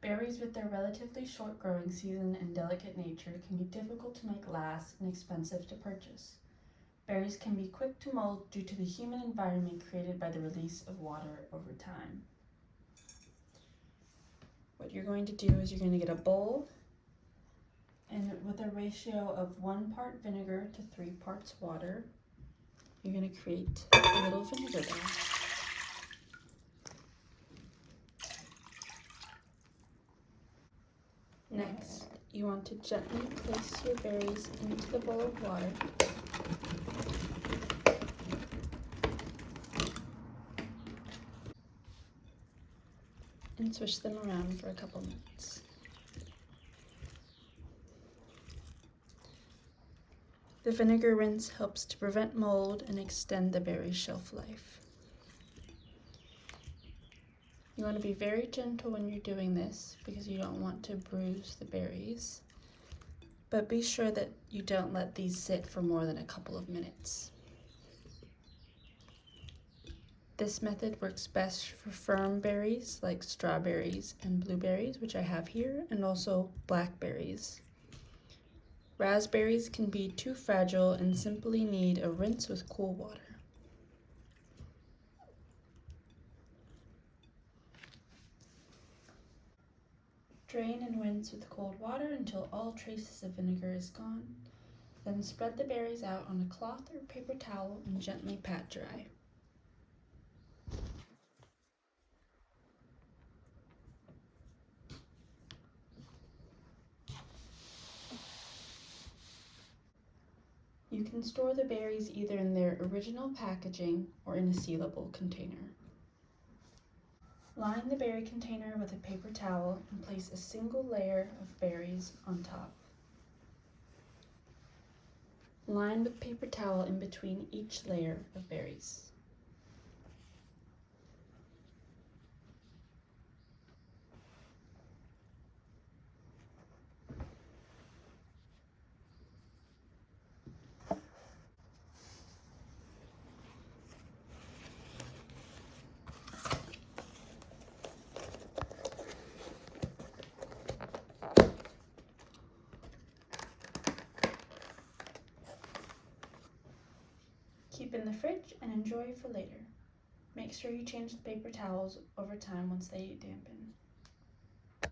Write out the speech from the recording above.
Berries, with their relatively short growing season and delicate nature, can be difficult to make last and expensive to purchase. Berries can be quick to mold due to the humid environment created by the release of water over time. What you're going to do is you're going to get a bowl, and with a ratio of 1 part vinegar to 3 parts water, you're going to create a little vinegar bath. Next, you want to gently place your berries into the bowl of water. And swish them around for a couple minutes. The vinegar rinse helps to prevent mold and extend the berry's shelf life. You want to be very gentle when you're doing this because you don't want to bruise the berries, but be sure that you don't let these sit for more than a couple of minutes. This method works best for firm berries like strawberries and blueberries, which I have here, and also blackberries. Raspberries can be too fragile and simply need a rinse with cool water. Drain and rinse with cold water until all traces of vinegar is gone. Then spread the berries out on a cloth or paper towel and gently pat dry. You can store the berries either in their original packaging or in a sealable container. Line the berry container with a paper towel and place a single layer of berries on top. Line with paper towel in between each layer of berries. Keep in the fridge and enjoy for later. Make sure you change the paper towels over time once they dampen.